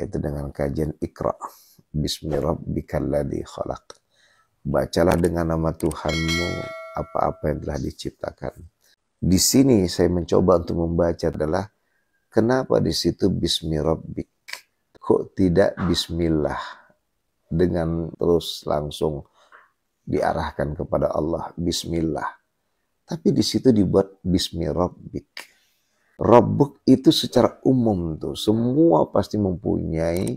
yaitu dengan kajian Iqra bismi rabbikal ladzi khalaq. Bacalah dengan nama Tuhanmu apa-apa yang telah diciptakan. Di sini saya mencoba untuk membaca adalah kenapa di situ bismi rabbik, kok tidak bismillah dengan terus langsung diarahkan kepada Allah bismillah, tapi di situ dibuat bismi rabbik. Rabbuk itu secara umum tuh semua pasti mempunyai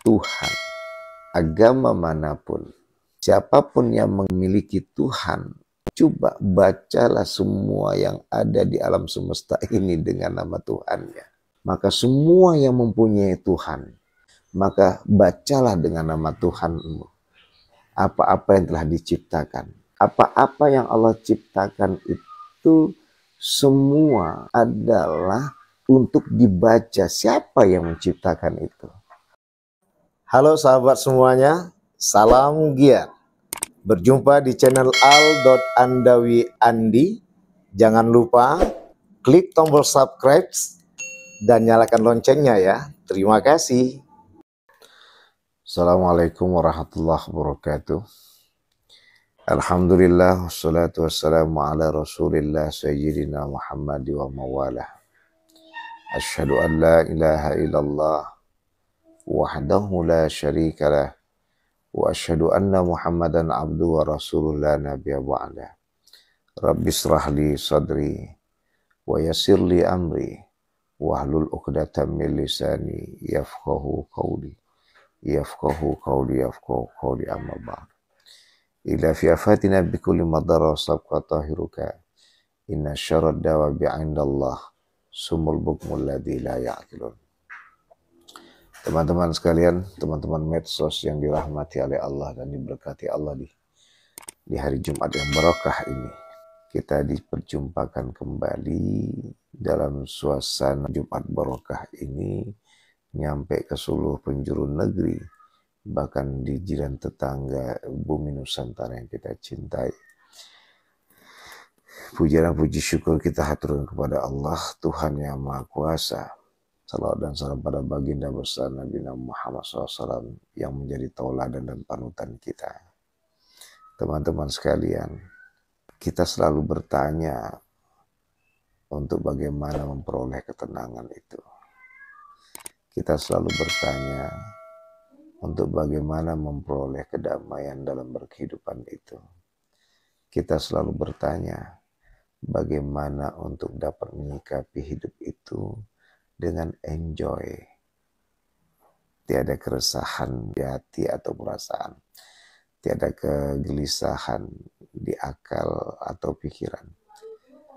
Tuhan, agama manapun, siapapun yang memiliki Tuhan. Coba bacalah semua yang ada di alam semesta ini dengan nama Tuhannya. Maka semua yang mempunyai Tuhan, maka bacalah dengan nama Tuhanmu. Apa-apa yang telah diciptakan. Apa-apa yang Allah ciptakan itu semua adalah untuk dibaca. Siapa yang menciptakan itu? Halo sahabat semuanya, salam giat. Berjumpa di channel al.andawi.andi. Jangan lupa klik tombol subscribe dan nyalakan loncengnya ya. Terima kasih. Assalamualaikum warahmatullahi wabarakatuh. Alhamdulillah wassalatu wassalamu ala Rasulillah sayyidina Muhammad wa mawalah. Asyhadu an la ilaha illallah wahdahu la syarikalah wa asyhadu anna Muhammadan abduhu wa rasulullah nabiyya ba'da. Rabbi israh li sadri wa yassir li amri wahlul 'uqdatam min lisani yafqahu qawli amma ba'd. Ila fi afatina bi kulli madara sabqa tahiruka inna syarad dawabi 'indallah sumul bukmul ladzi la ya'qilun. Teman-teman sekalian, teman-teman medsos yang dirahmati oleh Allah dan diberkati Allah di hari Jumat yang barokah ini, kita diperjumpakan kembali dalam suasana Jumat barokah ini, nyampe ke seluruh penjuru negeri, bahkan di jiran tetangga bumi Nusantara yang kita cintai. Puji dan puji syukur kita haturkan kepada Allah, Tuhan yang Maha Kuasa. Salawat dan salam pada baginda besar Nabi Muhammad SAW yang menjadi tauladan dan panutan kita. Teman-teman sekalian, kita selalu bertanya untuk bagaimana memperoleh ketenangan itu. Kita selalu bertanya untuk bagaimana memperoleh kedamaian dalam berkehidupan itu. Kita selalu bertanya bagaimana untuk dapat menyikapi hidup itu dengan enjoy. Tiada keresahan di hati atau perasaan. Tiada kegelisahan di akal atau pikiran.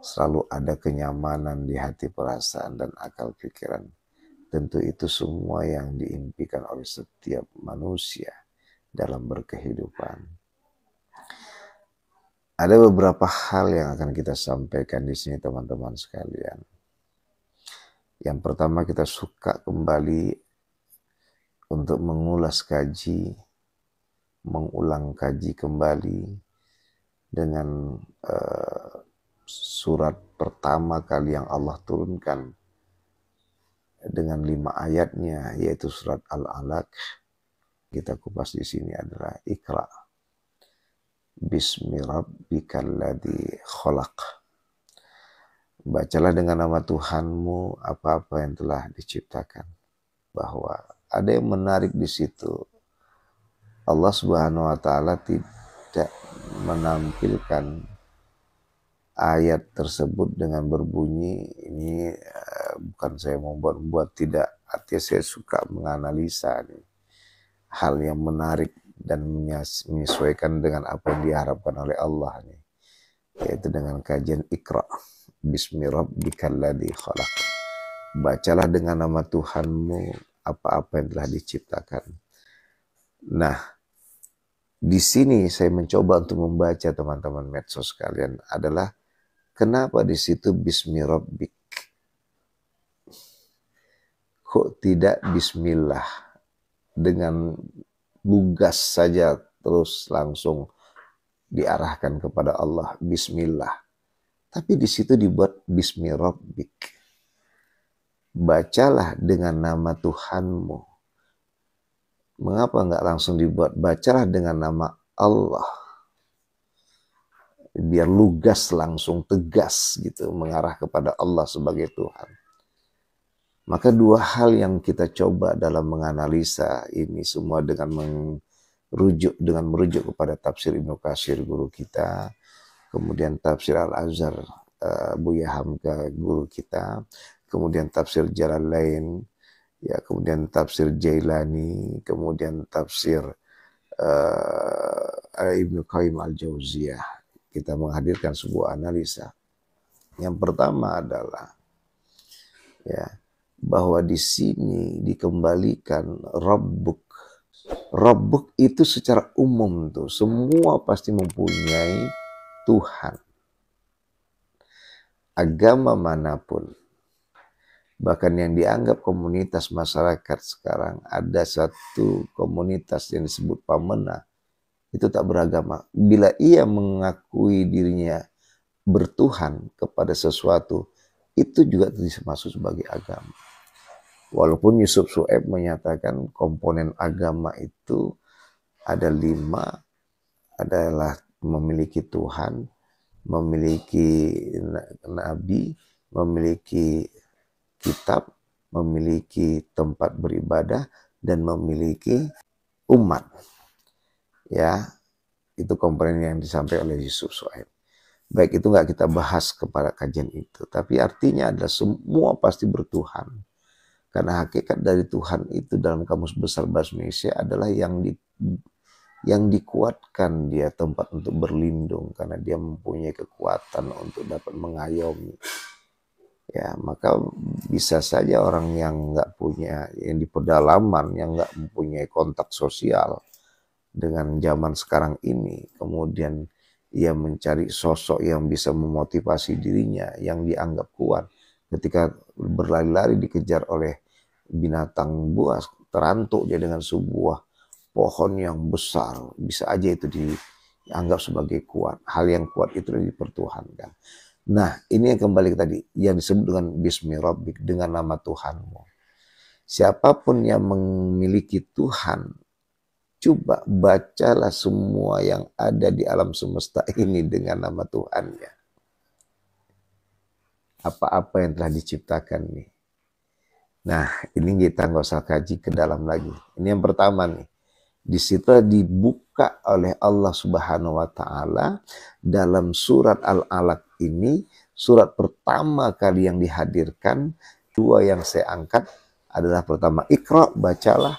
Selalu ada kenyamanan di hati, perasaan, dan akal pikiran. Tentu itu semua yang diimpikan oleh setiap manusia dalam berkehidupan. Ada beberapa hal yang akan kita sampaikan di sini teman-teman sekalian. Yang pertama, kita suka kembali untuk mengulas kaji, mengulang kaji kembali dengan surat pertama kali yang Allah turunkan dengan 5 ayatnya, yaitu surat Al-Alaq. Kita kupas di sini adalah Iqra bismi rabbikal ladzi khalaq. Bacalah dengan nama Tuhanmu apa-apa yang telah diciptakan. Bahwa ada yang menarik di situ. Allah Subhanahu wa taala tidak menampilkan ayat tersebut dengan berbunyi ini bukan saya membuat-buat, tidak. Artinya saya suka menganalisa nih, hal yang menarik dan menyesuaikan dengan apa yang diharapkan oleh Allah nih, yaitu dengan kajian Iqra bismi rabbikal ladzi khalaq. Bacalah dengan nama Tuhanmu apa-apa yang telah diciptakan. Nah, di sini saya mencoba untuk membaca teman-teman medsos sekalian adalah kenapa di situ bismi rabbik, kok tidak bismillah dengan lugas saja terus langsung diarahkan kepada Allah bismillah, tapi di situ dibuat bismi rabbik. Bacalah dengan nama Tuhanmu Mengapa nggak langsung dibuat? Bacalah dengan nama Allah. Biar lugas, langsung tegas gitu, mengarah kepada Allah sebagai Tuhan. Maka dua hal yang kita coba dalam menganalisa ini semua dengan merujuk kepada tafsir Ibnu Katsir guru kita, kemudian tafsir Al-Azhar Buya Hamka guru kita, kemudian tafsir Jalalain, ya, kemudian tafsir Jailani, kemudian tafsir Ibnu Qayyim Al-Jauziyah. Kita menghadirkan sebuah analisa. Yang pertama adalah ya, bahwa di sini dikembalikan Rabbuk. Rabbuk itu secara umum tuh semua pasti mempunyai Tuhan. Agama manapun. Bahkan yang dianggap komunitas masyarakat sekarang, ada satu komunitas yang disebut Pamena, itu tak beragama. Bila ia mengakui dirinya bertuhan kepada sesuatu, itu juga termasuk sebagai agama. Walaupun Yusuf Shu'aib menyatakan komponen agama itu ada 5, adalah memiliki Tuhan, memiliki nabi, memiliki kitab, memiliki tempat beribadah, dan memiliki umat. Ya, itu komponen yang disampaikan oleh Yusuf Shu'aib. Baik, itu nggak kita bahas kepada kajian itu, tapi artinya adalah semua pasti bertuhan. Karena hakikat dari Tuhan itu dalam Kamus Besar Bahasa Indonesia adalah yang dikuatkan dia tempat untuk berlindung, karena dia mempunyai kekuatan untuk dapat mengayomi. Ya, maka bisa saja orang yang nggak punya, yang di pedalaman, yang nggak mempunyai kontak sosial dengan zaman sekarang ini, kemudian ia mencari sosok yang bisa memotivasi dirinya, yang dianggap kuat. Ketika berlari-lari dikejar oleh binatang buas, terantuk dia dengan sebuah pohon yang besar, bisa aja itu dianggap sebagai kuat. Hal yang kuat itu dipertuhankan. Nah, ini yang kembali ke tadi, yang disebut dengan Bismi Rabbik, dengan nama Tuhanmu. Siapapun yang memiliki Tuhan, coba bacalah semua yang ada di alam semesta ini dengan nama Tuhannya. Apa-apa yang telah diciptakan nih. Nah, ini kita nggak usah kaji ke dalam lagi. Ini yang pertama nih. Di situ dibuka oleh Allah Subhanahu wa Ta'ala dalam surat Al-Alaq ini, surat pertama kali yang dihadirkan. Dua yang saya angkat adalah pertama, Iqra, bacalah.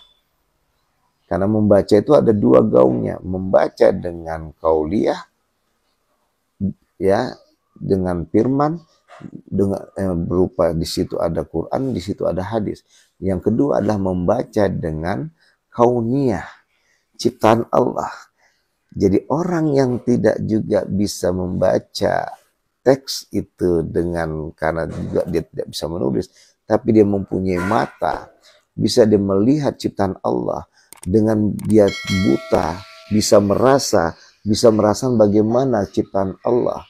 Karena membaca itu ada dua gaungnya, membaca dengan qauliyah, ya, dengan firman, dengan berupa di situ ada Quran, di situ ada hadis. Yang kedua adalah membaca dengan kauniyah, ciptaan Allah. Jadi orang yang tidak juga bisa membaca teks itu karena juga dia tidak bisa menulis, tapi dia mempunyai mata, bisa dia melihat ciptaan Allah, dengan dia buta, bisa merasakan bagaimana ciptaan Allah,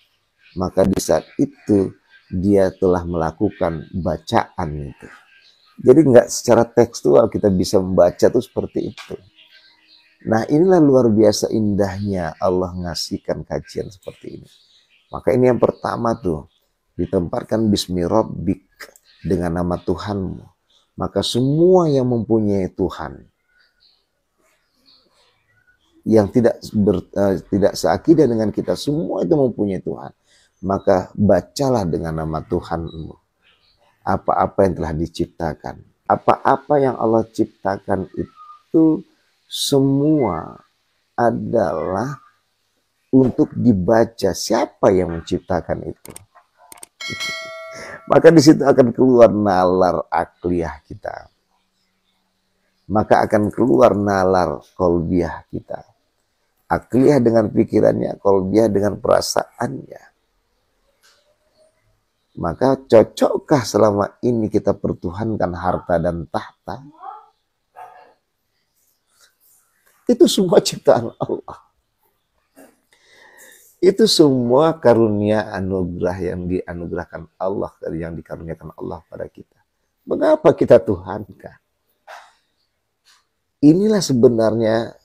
maka di saat itu dia telah melakukan bacaan itu. Jadi nggak secara tekstual kita bisa membaca tuh seperti itu. Nah, inilah luar biasa indahnya Allah ngasihkan kajian seperti ini. Maka ini yang pertama tuh, ditempatkan Bismi Rabbik, dengan nama Tuhanmu. Maka semua yang mempunyai Tuhan, yang tidak seakidah dengan kita, semua itu mempunyai Tuhan. Maka bacalah dengan nama Tuhanmu. Apa-apa yang telah diciptakan. Apa-apa yang Allah ciptakan itu semua adalah untuk dibaca. Siapa yang menciptakan itu? Maka di situ akan keluar nalar akliyah kita. Maka akan keluar nalar kolbiyah kita. Akliyah dengan pikirannya, kolbiyah dengan perasaannya. Maka cocokkah selama ini kita pertuhankan harta dan tahta? Itu semua ciptaan Allah. Itu semua karunia anugerah yang dianugerahkan Allah, yang dikaruniakan Allah pada kita. Mengapa kita tuhankan? Inilah sebenarnya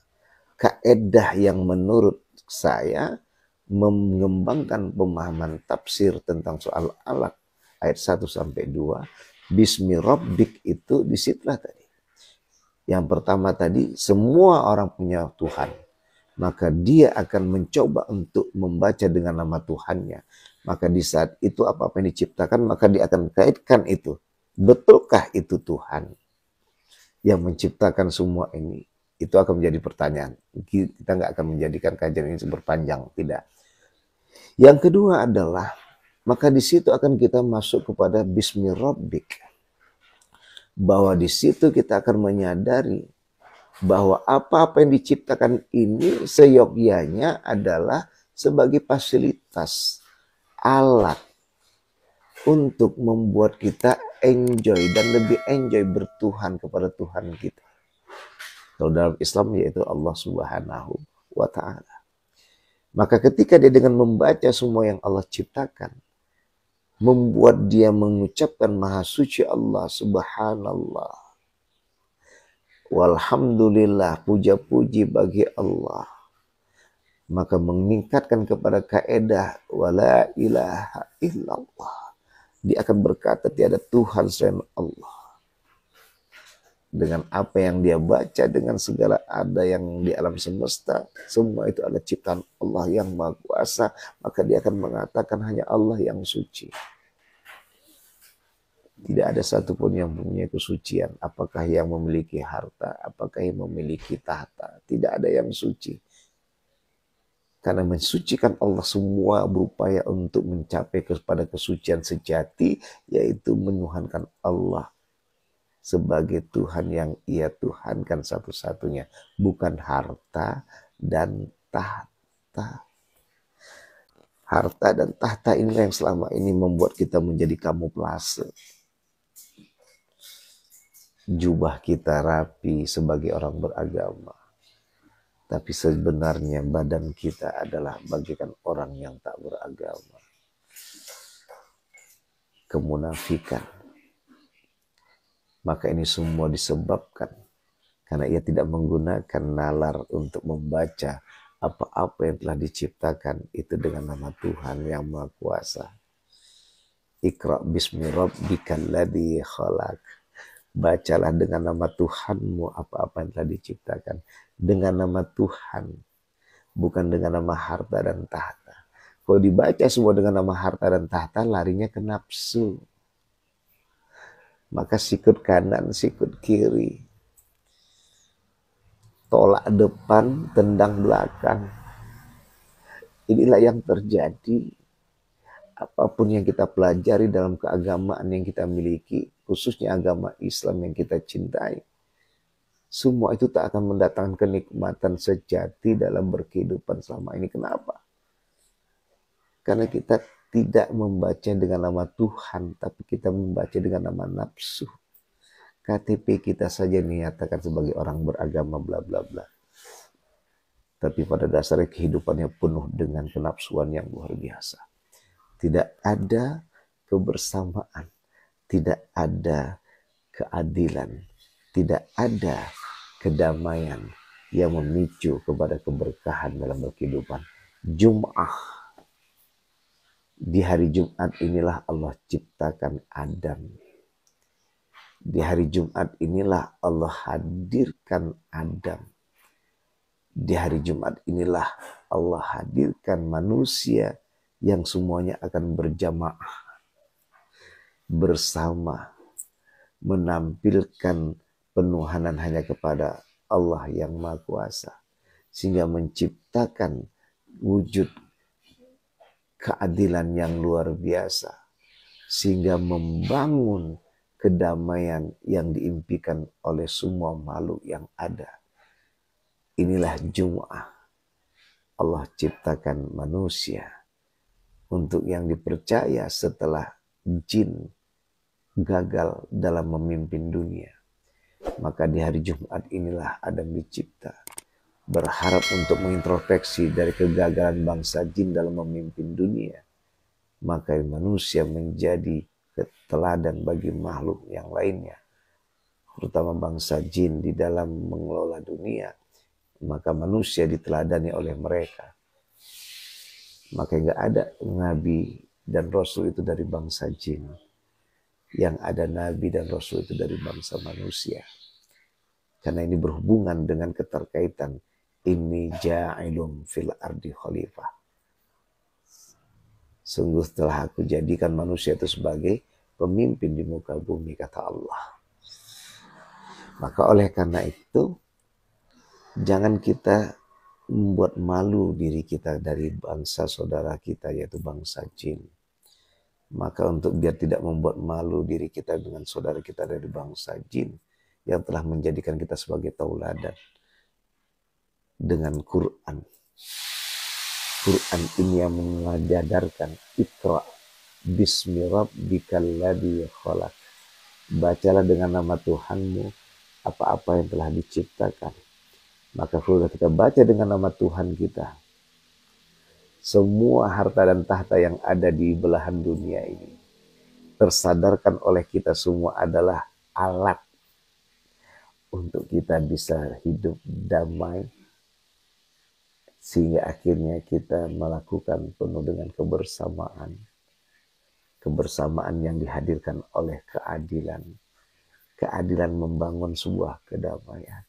kaedah yang menurut saya mengembangkan pemahaman tafsir tentang soal alaq ayat 1 sampai 2. Bismi rabbik itu disitulah tadi. Yang pertama tadi, semua orang punya Tuhan. Maka dia akan mencoba untuk membaca dengan nama Tuhannya. Maka di saat itu apa-apa yang diciptakan, maka dia akan kaitkan itu. Betulkah itu Tuhan yang menciptakan semua ini? Itu akan menjadi pertanyaan. Kita nggak akan menjadikan kajian ini berpanjang, tidak. Yang kedua adalah, maka di situ akan kita masuk kepada Bismi Rabbik. Bahwa di situ kita akan menyadari bahwa apa-apa yang diciptakan ini seyogyanya adalah sebagai fasilitas, alat untuk membuat kita enjoy dan lebih enjoy bertuhan kepada Tuhan kita. Kalau dalam Islam yaitu Allah Subhanahu wa Ta'ala. Maka ketika dia dengan membaca semua yang Allah ciptakan, membuat dia mengucapkan Maha Suci Allah, Subhanallah, walhamdulillah, puja-puji bagi Allah. Maka meningkatkan kepada kaedah wala ilaha illallah. Dia akan berkata tiada Tuhan selain Allah. Dengan apa yang dia baca, dengan segala ada yang di alam semesta, semua itu adalah ciptaan Allah yang Maha Kuasa. Maka dia akan mengatakan hanya Allah yang suci. Tidak ada satupun yang mempunyai kesucian. Apakah yang memiliki harta, apakah yang memiliki tahta. Tidak ada yang suci. Karena mensucikan Allah semua berupaya untuk mencapai kepada kesucian sejati, yaitu menuhankan Allah sebagai Tuhan yang ia tuhankan satu-satunya. Bukan harta dan tahta. Harta dan tahta inilah yang selama ini membuat kita menjadi kamuflase. Jubah kita rapi sebagai orang beragama. Tapi sebenarnya badan kita adalah bagaikan orang yang tak beragama. Kemunafikan. Maka ini semua disebabkan karena ia tidak menggunakan nalar untuk membaca apa-apa yang telah diciptakan itu dengan nama Tuhan yang Maha Kuasa. Iqra bismi rabbikal ladzi khalaq. Bacalah dengan nama Tuhanmu apa-apa yang telah diciptakan. Dengan nama Tuhan. Bukan dengan nama harta dan tahta. Kalau dibaca semua dengan nama harta dan tahta, larinya ke nafsu. Maka sikut kanan, sikut kiri. Tolak depan, tendang belakang. Inilah yang terjadi. Apapun yang kita pelajari dalam keagamaan yang kita miliki, khususnya agama Islam yang kita cintai, semua itu tak akan mendatangkan kenikmatan sejati dalam berkehidupan selama ini. Kenapa? Karena kita tidak membaca dengan nama Tuhan, tapi kita membaca dengan nama nafsu. KTP kita saja dinyatakan sebagai orang beragama bla bla bla. Tapi pada dasarnya kehidupannya penuh dengan kenafsuan yang luar biasa. Tidak ada kebersamaan, tidak ada keadilan, tidak ada kedamaian yang memicu kepada keberkahan dalam kehidupan. Jum'ah. Di hari Jumat inilah Allah ciptakan Adam. Di hari Jumat inilah Allah hadirkan Adam. Di hari Jumat inilah Allah hadirkan manusia yang semuanya akan berjamaah bersama menampilkan penuhanan hanya kepada Allah yang Maha Kuasa, sehingga menciptakan wujud keadilan yang luar biasa, sehingga membangun kedamaian yang diimpikan oleh semua makhluk yang ada. Inilah Jum'ah. Allah ciptakan manusia untuk yang dipercaya setelah jin gagal dalam memimpin dunia. Maka di hari Jumat inilah Adam dicipta. Berharap untuk mengintrospeksi dari kegagalan bangsa jin dalam memimpin dunia. Maka manusia menjadi teladan bagi makhluk yang lainnya. terutama bangsa jin di dalam mengelola dunia, maka manusia diteladani oleh mereka. Maka nggak ada nabi dan rasul itu dari bangsa jin. Yang ada nabi dan rasul itu dari bangsa manusia. Karena ini berhubungan dengan keterkaitan inni ja'ilun fil ardi khalifah. Sungguh telah aku jadikan manusia itu sebagai pemimpin di muka bumi, kata Allah. Maka oleh karena itu, jangan kita membuat malu diri kita dari bangsa saudara kita, yaitu bangsa jin. Maka untuk biar tidak membuat malu diri kita dengan saudara kita dari bangsa jin yang telah menjadikan kita sebagai tauladan dengan Quran. Quran ini yang mengajarkan Iqra bismi rabbikal ladzi khalaq. Bacalah dengan nama Tuhanmu apa-apa yang telah diciptakan. Maka kalau kita baca dengan nama Tuhan kita, semua harta dan tahta yang ada di belahan dunia ini tersadarkan oleh kita semua adalah alat untuk kita bisa hidup damai, sehingga akhirnya kita melakukan penuh dengan kebersamaan. Kebersamaan yang dihadirkan oleh keadilan. Keadilan membangun sebuah kedamaian.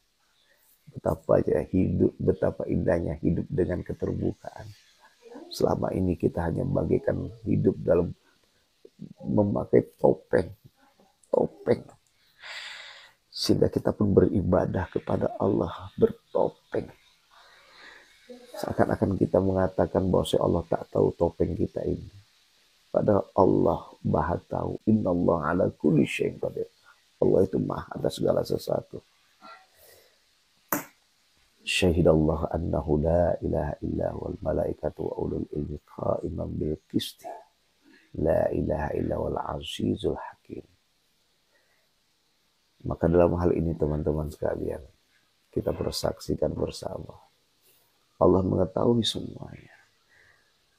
Betapa aja hidup, betapa indahnya hidup dengan keterbukaan. Selama ini kita hanya bagaikan hidup dalam memakai topeng. Sehingga kita pun beribadah kepada Allah bertopeng. Seakan-akan kita mengatakan bahwa Allah tak tahu topeng kita ini. Padahal Allah Maha tahu. Innallaha ala kulli syai'in qadir. Allah itu maha atas segala sesuatu. Syahidallahu annahu la ilaha illa wal malaikatu wa ulul ilmi qa'iman bil qisti. La ilaha illa wal azizul hakim. Maka dalam hal ini teman-teman sekalian, kita bersaksikan bersama. Allah mengetahui semuanya.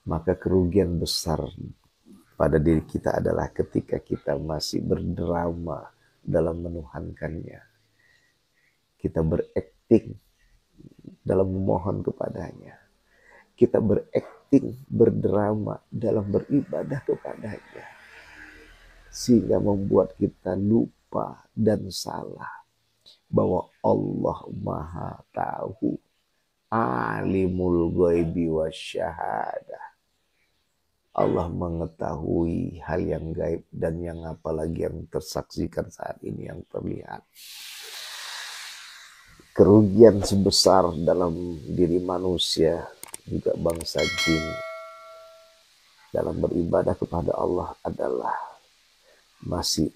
Maka kerugian besar pada diri kita adalah ketika kita masih berdrama dalam menuhankannya. Kita berakting dalam memohon kepadanya. Kita berakting, berdrama dalam beribadah kepadanya. Sehingga membuat kita lupa dan salah bahwa Allah Maha tahu. Alimul ghaibi wasyahadah. Allah mengetahui hal yang gaib dan yang apalagi yang tersaksikan saat ini, yang terlihat. Kerugian sebesar dalam diri manusia, juga bangsa jin, dalam beribadah kepada Allah adalah masih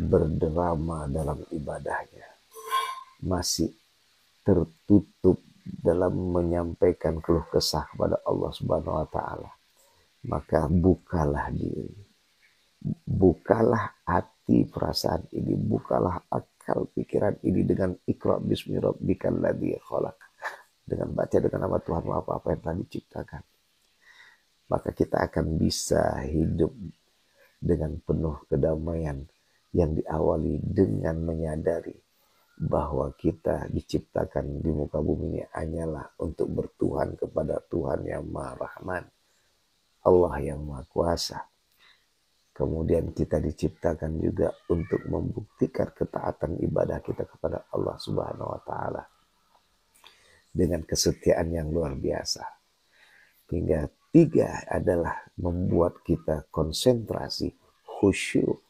berdrama dalam ibadahnya. Masih tertutup dalam menyampaikan keluh kesah kepada Allah Subhanahu wa taala. Maka bukalah diri. Bukalah hati perasaan ini, bukalah akal pikiran ini dengan Iqra bismi rabbikal ladzi khalaq. Dengan baca dengan nama Tuhan apa-apa yang telah diciptakan. Maka kita akan bisa hidup dengan penuh kedamaian yang diawali dengan menyadari bahwa kita diciptakan di muka bumi ini hanyalah untuk bertuhan kepada Tuhan yang Maha Rahman, Allah yang Maha Kuasa. Kemudian kita diciptakan juga untuk membuktikan ketaatan ibadah kita kepada Allah Subhanahu wa taala dengan kesetiaan yang luar biasa. Hingga tiga adalah membuat kita konsentrasi, khusyuk,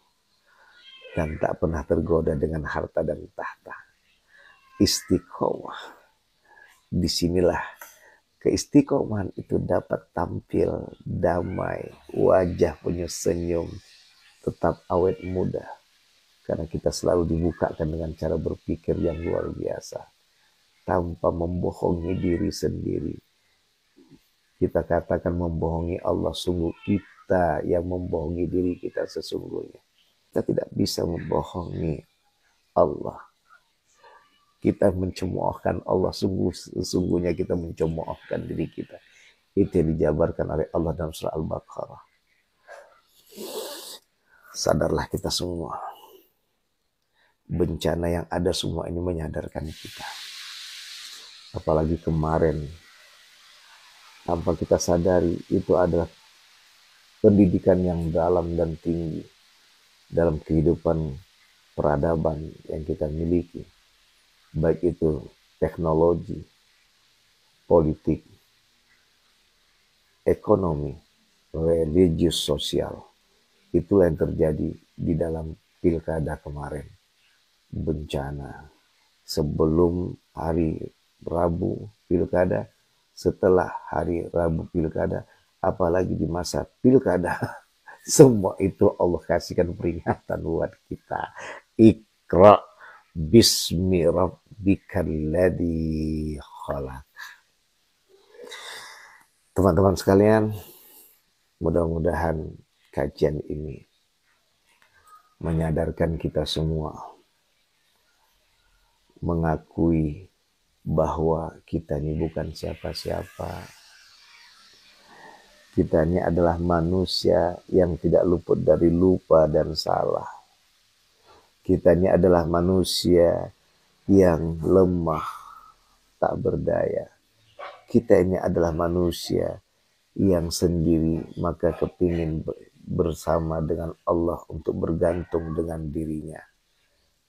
dan tak pernah tergoda dengan harta dan tahta. Istiqomah. Disinilah keistiqomahan itu dapat tampil damai, wajah penuh senyum, tetap awet muda. Karena kita selalu dibukakan dengan cara berpikir yang luar biasa. Tanpa membohongi diri sendiri. Kita katakan membohongi Allah, sungguh kita yang membohongi diri kita sesungguhnya. Kita tidak bisa membohongi Allah. Kita mencemoohkan Allah, sesungguhnya kita mencemoohkan diri kita. Itu yang dijabarkan oleh Allah dalam surah Al-Baqarah. Sadarlah kita semua bencana yang ada semua ini menyadarkan kita. Apalagi kemarin, tanpa kita sadari, itu adalah pendidikan yang dalam dan tinggi dalam kehidupan peradaban yang kita miliki. Baik itu teknologi, politik, ekonomi, religius, sosial. Itu yang terjadi di dalam pilkada kemarin. Bencana. Sebelum hari Rabu pilkada, setelah hari Rabu pilkada, apalagi di masa pilkada. Semua itu Allah kasihkan peringatan buat kita. Iqra bismi rabbikal ladzi khalaq. Teman-teman sekalian, mudah-mudahan kajian ini menyadarkan kita semua, mengakui bahwa kita ini bukan siapa-siapa. Kita ini adalah manusia yang tidak luput dari lupa dan salah. Kita ini adalah manusia yang lemah, tak berdaya. Kita ini adalah manusia yang sendiri, maka kepingin bersama dengan Allah untuk bergantung dengan dirinya.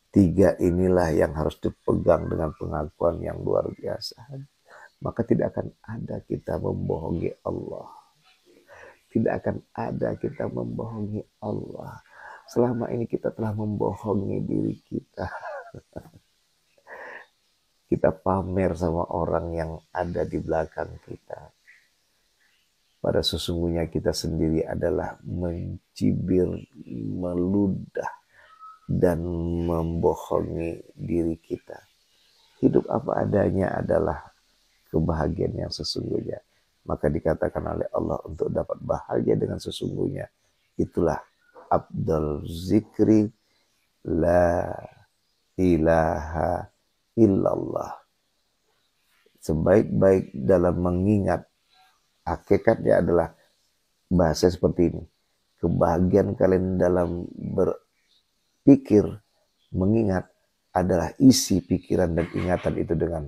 Tiga inilah yang harus dipegang dengan pengakuan yang luar biasa. Maka tidak akan ada kita membohongi Allah. Tidak akan ada kita membohongi Allah. Selama ini kita telah membohongi diri kita. Kita pamer sama orang yang ada di belakang kita. Pada sesungguhnya kita sendiri adalah mencibir, meludah, dan membohongi diri kita. Hidup apa adanya adalah kebahagiaan yang sesungguhnya. Maka dikatakan oleh Allah untuk dapat bahagia dengan sesungguhnya. Itulah Abdul Zikri la ilaha illallah. Sebaik-baik dalam mengingat, hakikatnya adalah bahasa seperti ini. Kebahagiaan kalian dalam berpikir, mengingat adalah isi pikiran dan ingatan itu dengan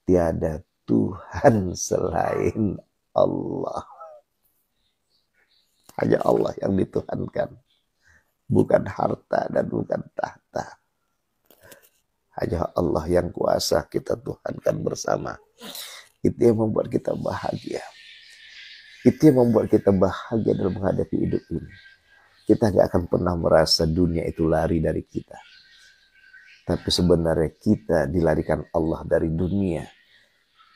tiada Tuhan selain Allah. Hanya Allah yang dituhankan. Bukan harta dan bukan tahta. Hanya Allah yang kuasa kita tuhankan bersama. Itu yang membuat kita bahagia. Itu yang membuat kita bahagia dalam menghadapi hidup ini. Kita gak akan pernah merasa dunia itu lari dari kita. Tapi sebenarnya kita dilarikan Allah dari dunia.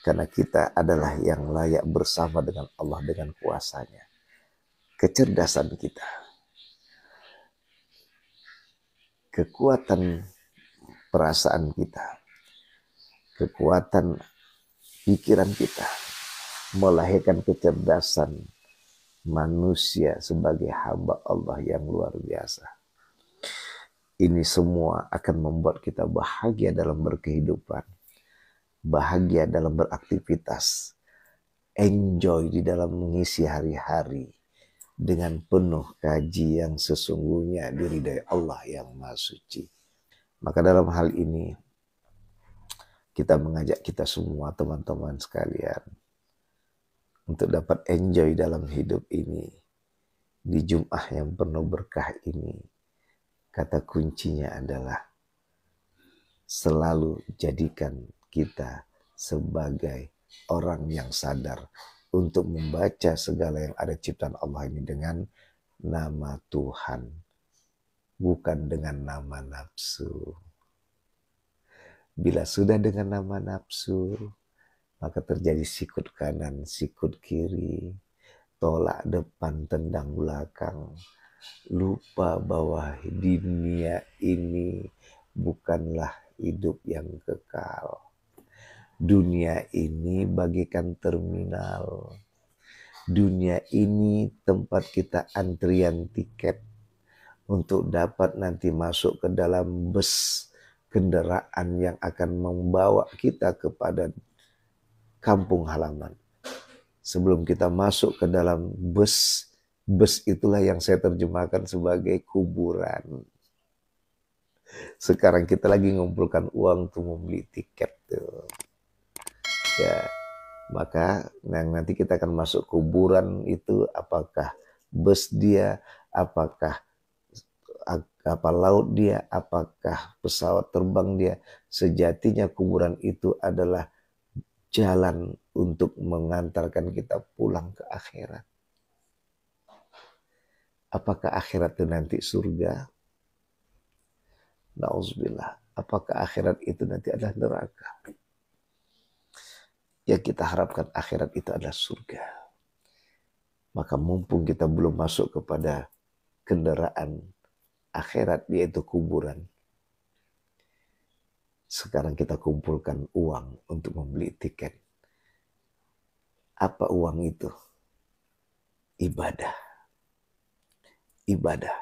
Karena kita adalah yang layak bersama dengan Allah dengan kuasanya. Kecerdasan kita. Kekuatan perasaan kita. Kekuatan pikiran kita. Melahirkan kecerdasan manusia sebagai hamba Allah yang luar biasa. Ini semua akan membuat kita bahagia dalam berkehidupan. Bahagia dalam beraktivitas. Enjoy di dalam mengisi hari-hari. Dengan penuh kaji yang sesungguhnya diridai Allah yang Maha Suci. Maka dalam hal ini kita mengajak kita semua teman-teman sekalian untuk dapat enjoy dalam hidup ini. Di Jumat yang penuh berkah ini, kata kuncinya adalah selalu jadikan kita sebagai orang yang sadar untuk membaca segala yang ada ciptaan Allah ini dengan nama Tuhan, bukan dengan nama nafsu. Bila sudah dengan nama nafsu, maka terjadi sikut kanan, sikut kiri, tolak depan, tendang belakang. Lupa bahwa dunia ini bukanlah hidup yang kekal. Dunia ini bagaikan terminal. Dunia ini tempat kita antrian tiket untuk dapat nanti masuk ke dalam bus kendaraan yang akan membawa kita kepada kampung halaman. Sebelum kita masuk ke dalam bus, bus itulah yang saya terjemahkan sebagai kuburan. Sekarang kita lagi ngumpulkan uang untuk membeli tiket tuh. Ya, maka nanti kita akan masuk kuburan itu, apakah bus dia, apakah kapal laut dia, apakah pesawat terbang dia. Sejatinya kuburan itu adalah jalan untuk mengantarkan kita pulang ke akhirat. Apakah akhirat itu nanti surga? Nauzubillah. Apakah akhirat itu nanti adalah neraka? Ya, kita harapkan akhirat itu adalah surga. Maka mumpung kita belum masuk kepada kendaraan akhirat, yaitu kuburan, sekarang kita kumpulkan uang untuk membeli tiket. Apa uang itu? Ibadah. Ibadah.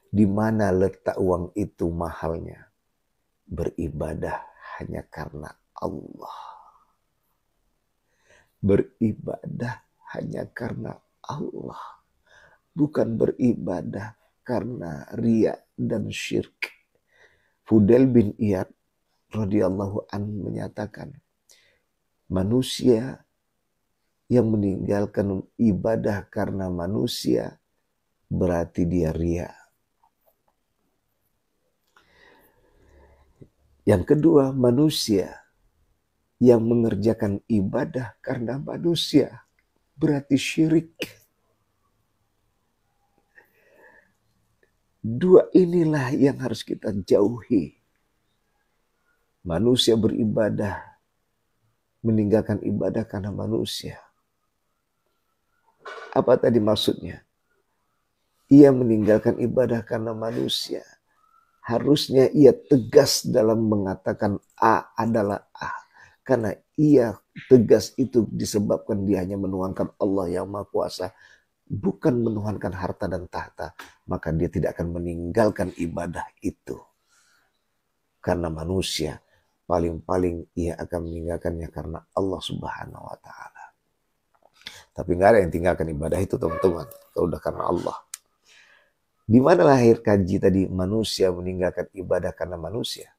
Di mana letak uang itu mahalnya? Beribadah hanya karena Allah. Beribadah hanya karena Allah. Bukan beribadah karena riya dan syirik. Fudail bin Iyad radhiyallahu anhu menyatakan, manusia yang meninggalkan ibadah karena manusia berarti dia riya. Yang kedua, manusia yang mengerjakan ibadah karena manusia berarti syirik. Dua inilah yang harus kita jauhi. Manusia beribadah, meninggalkan ibadah karena manusia. Apa tadi maksudnya? Ia meninggalkan ibadah karena manusia. Harusnya ia tegas dalam mengatakan A adalah A. Karena ia tegas itu disebabkan dia hanya menuhankan Allah yang Maha Kuasa, bukan menuhankan harta dan tahta. Maka dia tidak akan meninggalkan ibadah itu. Karena manusia, paling-paling ia akan meninggalkannya karena Allah Subhanahu wa Ta'ala. Tapi nggak ada yang tinggalkan ibadah itu, teman-teman, kalau udah karena Allah. Di mana lahir kaji tadi manusia meninggalkan ibadah karena manusia?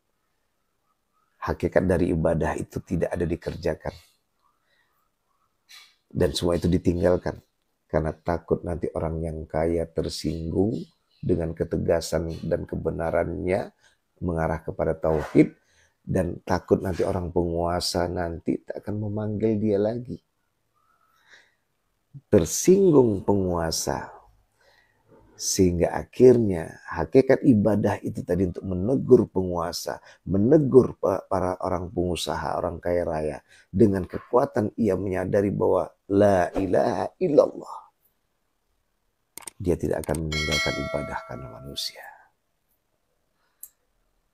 Hakikat dari ibadah itu tidak ada dikerjakan. Dan semua itu ditinggalkan. Karena takut nanti orang yang kaya tersinggung dengan ketegasan dan kebenarannya mengarah kepada tauhid. Dan takut nanti orang penguasa nanti tak akan memanggil dia lagi. Tersinggung penguasa. Sehingga akhirnya hakikat ibadah itu tadi untuk menegur penguasa, menegur para orang pengusaha, orang kaya raya. Dengan kekuatan ia menyadari bahwa la ilaha illallah. Dia tidak akan meninggalkan ibadah karena manusia.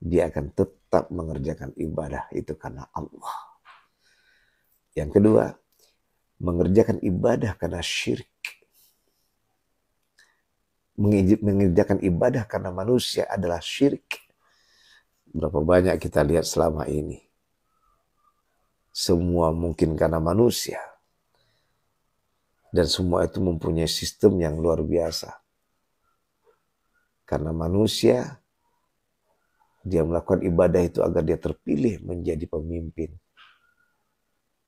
Dia akan tetap mengerjakan ibadah itu karena Allah. Yang kedua, mengerjakan ibadah karena syirik. Mengerjakan ibadah karena manusia adalah syirik. Berapa banyak kita lihat selama ini. Semua mungkin karena manusia. Dan semua itu mempunyai sistem yang luar biasa. Karena manusia, dia melakukan ibadah itu agar dia terpilih menjadi pemimpin.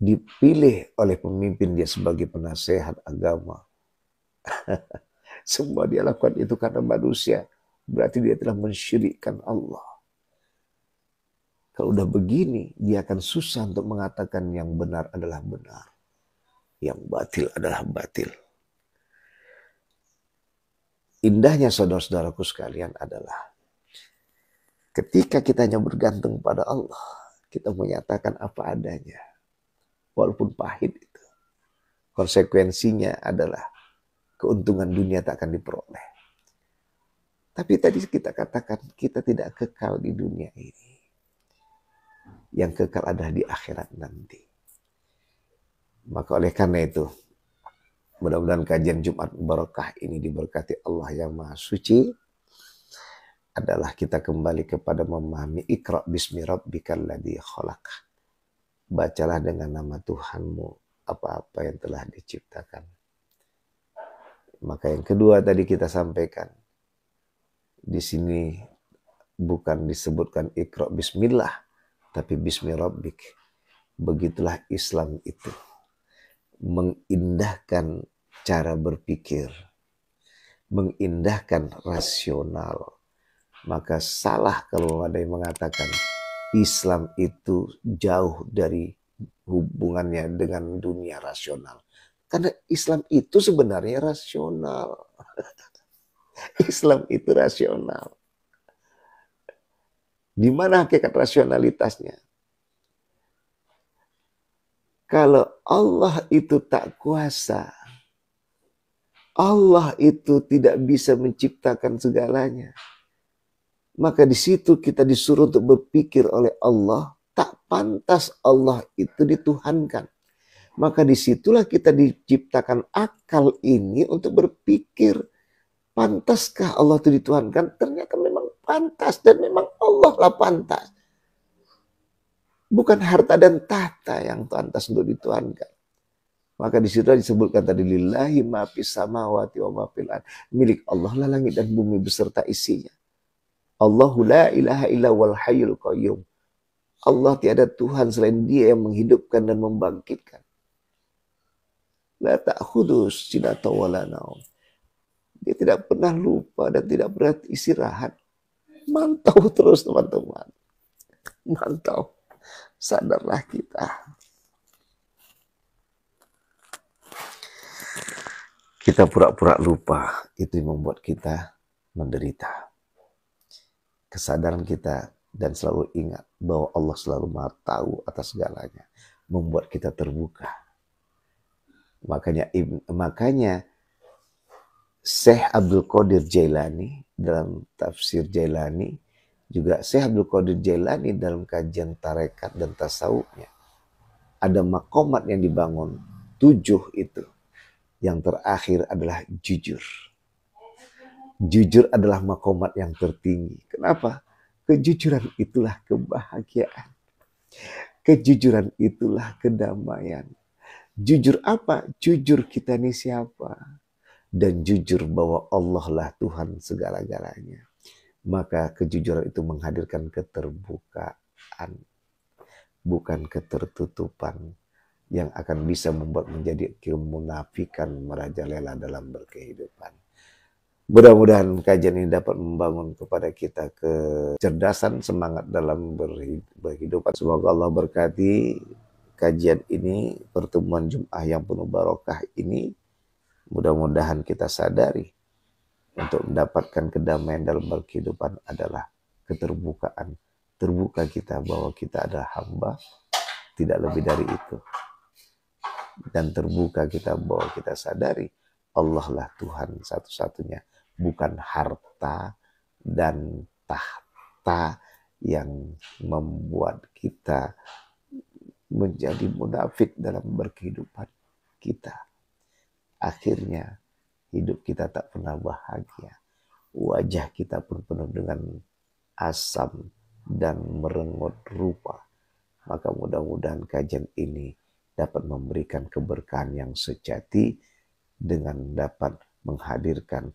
Dipilih oleh pemimpin dia sebagai penasehat agama. Semua dia lakukan itu karena manusia. Berarti dia telah mensyirikkan Allah. Kalau udah begini, dia akan susah untuk mengatakan yang benar adalah benar. Yang batil adalah batil. Indahnya saudara-saudaraku sekalian adalah ketika kita hanya bergantung pada Allah, kita menyatakan apa adanya. Walaupun pahit itu. Konsekuensinya adalah keuntungan dunia tak akan diperoleh. Tapi tadi kita katakan kita tidak kekal di dunia ini. Yang kekal adalah di akhirat nanti. Maka oleh karena itu, mudah-mudahan kajian Jumat Barakah ini diberkati Allah yang Maha Suci. Adalah kita kembali kepada memahami Iqra bismi rabbikal ladzi khalaq. Bacalah dengan nama Tuhanmu apa-apa yang telah diciptakan. Maka yang kedua tadi kita sampaikan. Di sini bukan disebutkan Iqra bismillah, tapi bismi rabbik. Begitulah Islam itu. Mengindahkan cara berpikir, mengindahkan rasional. Maka salah kalau ada yang mengatakan Islam itu jauh dari hubungannya dengan dunia rasional. Karena Islam itu sebenarnya rasional. Islam itu rasional. Di mana hakikat rasionalitasnya? Kalau Allah itu tak kuasa, Allah itu tidak bisa menciptakan segalanya, maka di situ kita disuruh untuk berpikir oleh Allah, tak pantas Allah itu dituhankan. Maka disitulah kita diciptakan akal ini untuk berpikir, pantaskah Allah itu dituhankan? Ternyata memang pantas dan memang Allah lah pantas. Bukan harta dan tahta yang pantas untuk dituhankan. Maka di situ disebutkan tadi lillahi ma fis samawati wa ma fil ardh. Milik Allah lah langit dan bumi beserta isinya. Allahu la ilaha illa wal hayyul qayyum. Allah tiada Tuhan selain Dia yang menghidupkan dan membangkitkan. La ta'khudhu sinata wa la naum. Dia tidak pernah lupa dan tidak pernah istirahat. Mantau terus teman-teman. Mantau. Sadarlah kita. Kita pura-pura lupa, itu yang membuat kita menderita. Kesadaran kita dan selalu ingat bahwa Allah selalu Maha Tahu atas segalanya, membuat kita terbuka. Makanya Syekh Abdul Qadir Jailani dalam tafsir Jailani, juga Syekh Abdul Qadir Jailani dalam kajian tarekat dan tasawufnya, ada makomat yang dibangun 7 itu. Yang terakhir adalah jujur. Jujur adalah makomat yang tertinggi. Kenapa? Kejujuran itulah kebahagiaan. Kejujuran itulah kedamaian. Jujur apa? Jujur kita ini siapa? Dan jujur bahwa Allah lah Tuhan segala-galanya. Maka kejujuran itu menghadirkan keterbukaan, bukan ketertutupan yang akan bisa membuat menjadi kemunafikan merajalela dalam berkehidupan. Mudah-mudahan kajian ini dapat membangun kepada kita kecerdasan, semangat dalam berkehidupan. Semoga Allah berkati kajian ini, pertemuan Jum'ah yang penuh barokah ini. Mudah-mudahan kita sadari untuk mendapatkan kedamaian dalam berkehidupan adalah keterbukaan. Terbuka kita bahwa kita adalah hamba, tidak lebih dari itu. Dan terbuka kita bahwa kita sadari Allah lah Tuhan satu-satunya. Bukan harta dan tahta yang membuat kita menjadi munafik dalam berkehidupan kita. Akhirnya hidup kita tak pernah bahagia. Wajah kita pun penuh dengan asam dan merengut rupa. Maka mudah-mudahan kajian ini dapat memberikan keberkahan yang sejati dengan dapat menghadirkan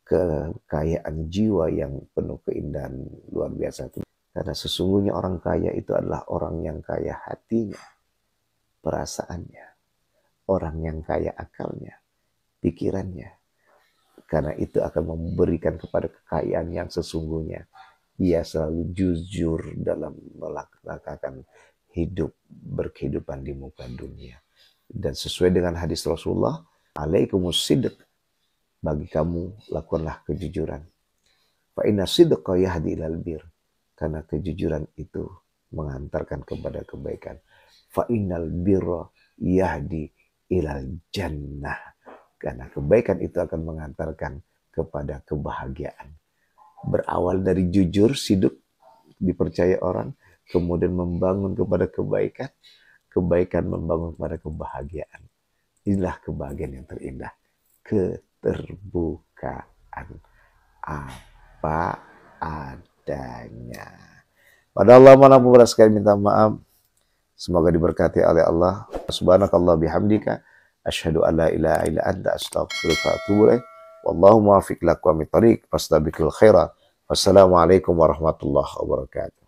kekayaan jiwa yang penuh keindahan luar biasa. Karena sesungguhnya orang kaya itu adalah orang yang kaya hatinya, perasaannya, orang yang kaya akalnya, pikirannya. Karena itu akan memberikan kepada kekayaan yang sesungguhnya. Ia selalu jujur dalam melakukan hidup berkehidupan di muka dunia. Dan sesuai dengan hadis Rasulullah, alaikumus sidq, bagi kamu lakukanlah kejujuran. Fa inna sidqa yahdi ilal bir, karena kejujuran itu mengantarkan kepada kebaikan. Fa innal birra yahdi ilal jannah, karena kebaikan itu akan mengantarkan kepada kebahagiaan. Berawal dari jujur, sidq, dipercaya orang, kemudian membangun kepada kebaikan, kebaikan membangun kepada kebahagiaan. Inilah kebahagiaan yang terindah, keterbukaan, apa adanya. Pada Allah mana berat sekali minta maaf. Semoga diberkati oleh Allah. Subhanakallah bihamdika, asyhadu an la ilaha illa anta, astaghfiruka wa atubu ilaik. Wallahu muwaffiq lakum lit thariq, fastabiqul khairat. Wassalamualaikum warahmatullahi wabarakatuh.